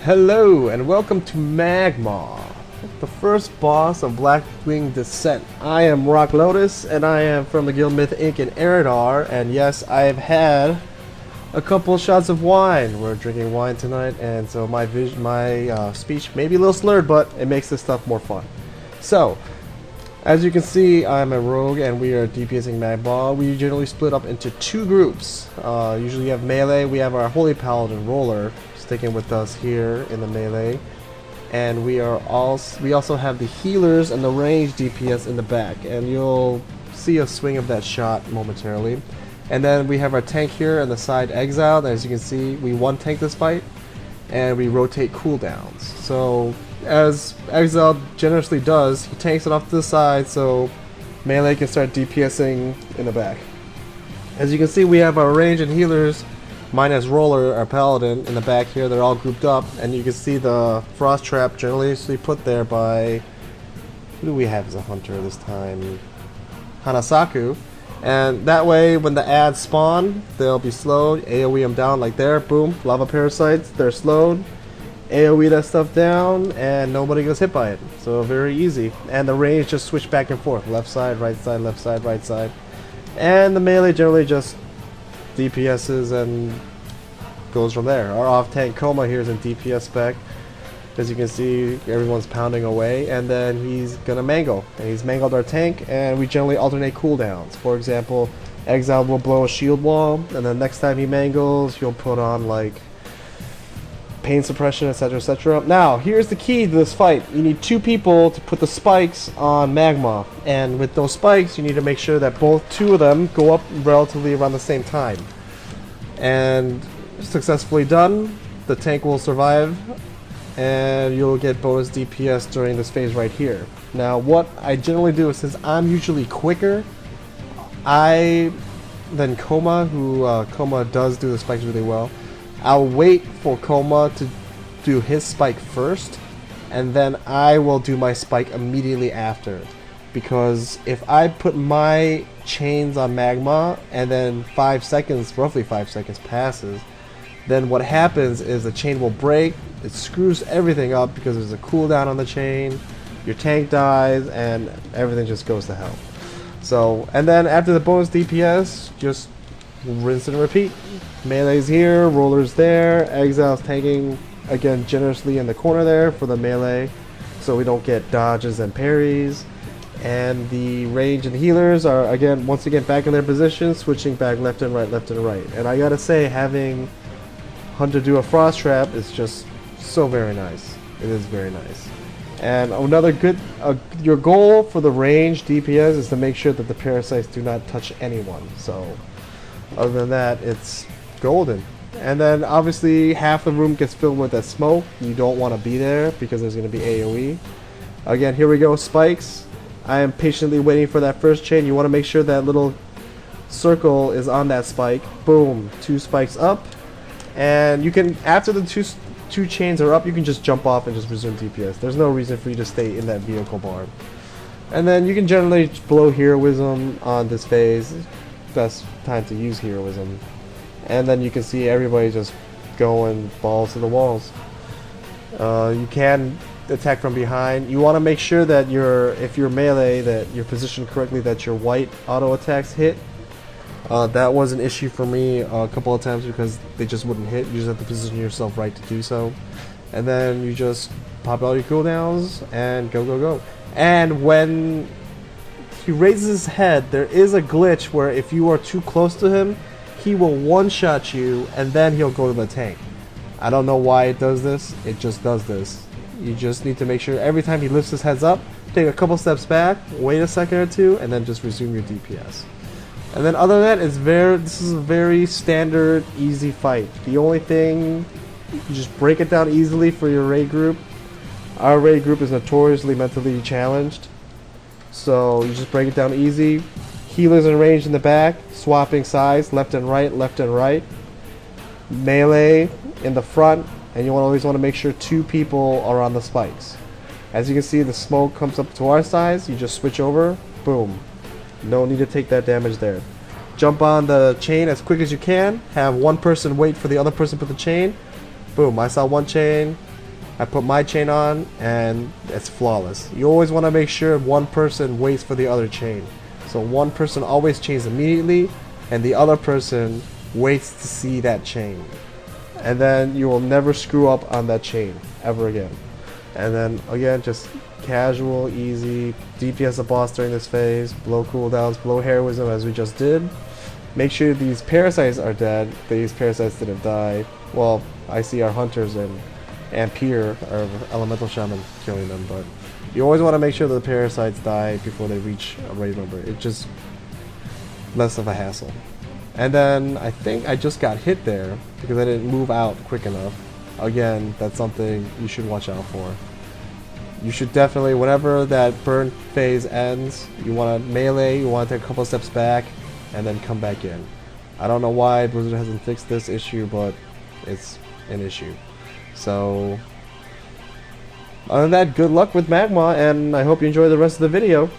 Hello and welcome to Magmaw, the first boss of Blackwing Descent. I am Rock Lotus and I am from the Guild Myth Inc. in Eridar, and yes, I have had a couple shots of wine. We're drinking wine tonight, and so my speech may be a little slurred, but it makes this stuff more fun. So, as you can see, I'm a rogue and we are DPSing Magmaw. We generally split up into two groups. Usually you have melee, we have our Holy Paladin Roller sticking with us here in the melee, and we also have the healers and the range DPS in the back, and you'll see a swing of that shot momentarily. And then we have our tank here and the side Exile. As you can see, we one tank this fight and we rotate cooldowns. So as Exile generously does, he tanks it off to the side so melee can start DPSing in the back. As you can see, we have our range and healers minus Roller, our Paladin, in the back here. They're all grouped up, and you can see the Frost Trap generally put there by, who do we have as a hunter this time? Hanasaku. And that way, when the ads spawn, they'll be slowed, AoE them down like there, boom, lava parasites, they're slowed, AoE that stuff down, and nobody gets hit by it. So very easy. And the range just switch back and forth, left side, right side, left side, right side. And the melee generally just DPS's and goes from there. Our off-tank Coma here is in DPS spec. As you can see, everyone's pounding away, and then he's gonna mangle. And he's mangled our tank, and we generally alternate cooldowns. For example, Exile will blow a shield wall, and then next time he mangles, he'll put on like pain suppression, etc, etc. Now, here's the key to this fight. You need two people to put the spikes on Magmaw, and with those spikes, you need to make sure that two of them go up relatively around the same time. And successfully done, the tank will survive, and you'll get bonus DPS during this phase right here. Now, what I generally do is, since I'm usually quicker than Coma, who Coma does do the spikes really well, I'll wait for Coma to do his spike first, and then I will do my spike immediately after. Because if I put my chains on Magmaw and then roughly 5 seconds passes, then what happens is the chain will break, it screws everything up because there's a cooldown on the chain, your tank dies, and everything just goes to hell. So, and then after the bonus DPS, just rinse and repeat. Melee's here, Roller's there, Exile's tanking again generously in the corner there for the melee so we don't get dodges and parries. And the range and healers are once again back in their positions, switching back left and right, left and right. And I gotta say, having Hunter do a Frost Trap is just so very nice. It is very nice. And another good, your goal for the range DPS is to make sure that the parasites do not touch anyone. So other than that, it's golden. And then obviously half the room gets filled with that smoke. You don't want to be there because there's going to be AoE. Again, here we go, spikes. I am patiently waiting for that first chain. You want to make sure that little circle is on that spike. Boom, 2 spikes up. And you can, after the two chains are up, you can just jump off and just resume DPS. There's no reason for you to stay in that vehicle bar. And then you can generally blow Heroism on this phase. Best time to use Heroism. And then you can see everybody just going balls to the walls. You can attack from behind. You want to make sure that if you're melee, that you're positioned correctly, that your white auto attacks hit. That was an issue for me a couple of times because they just wouldn't hit. You just have to position yourself right to do so. And then you just pop out your cooldowns and go, go, go. And when he raises his head, there is a glitch where if you are too close to him, he will one-shot you and then he'll go to the tank. I don't know why it does this, it just does this. You just need to make sure every time he lifts his heads up, take a couple steps back, wait a second or two, and then just resume your DPS. And then other than that, this is a very standard, easy fight. The only thing, you just break it down easily for your raid group. Our raid group is notoriously mentally challenged, so you just break it down easy. Healers and range in the back, swapping sides, left and right, left and right. Melee in the front, and you always want to make sure 2 people are on the spikes. As you can see, the smoke comes up to our sides, you just switch over, boom. No need to take that damage there. Jump on the chain as quick as you can, have one person wait for the other person to put the chain. Boom, I saw one chain, I put my chain on, and it's flawless. You always want to make sure one person waits for the other chain. So one person always chains immediately, and the other person waits to see that chain. And then you will never screw up on that chain ever again. And then again, just casual, easy, DPS the boss during this phase, blow cooldowns, blow heroism as we just did. Make sure these parasites are dead. These parasites didn't die. Well, I see our hunters and Ampere, our elemental shaman, killing them, but you always want to make sure that the parasites die before they reach a raid number. It's just less of a hassle. And then I think I just got hit there because I didn't move out quick enough. Again, that's something you should watch out for. You should definitely, whenever that burn phase ends, you want to melee, you want to take a couple steps back, and then come back in. I don't know why Blizzard hasn't fixed this issue, but it's an issue. So, other than that, good luck with Magmaw, and I hope you enjoy the rest of the video.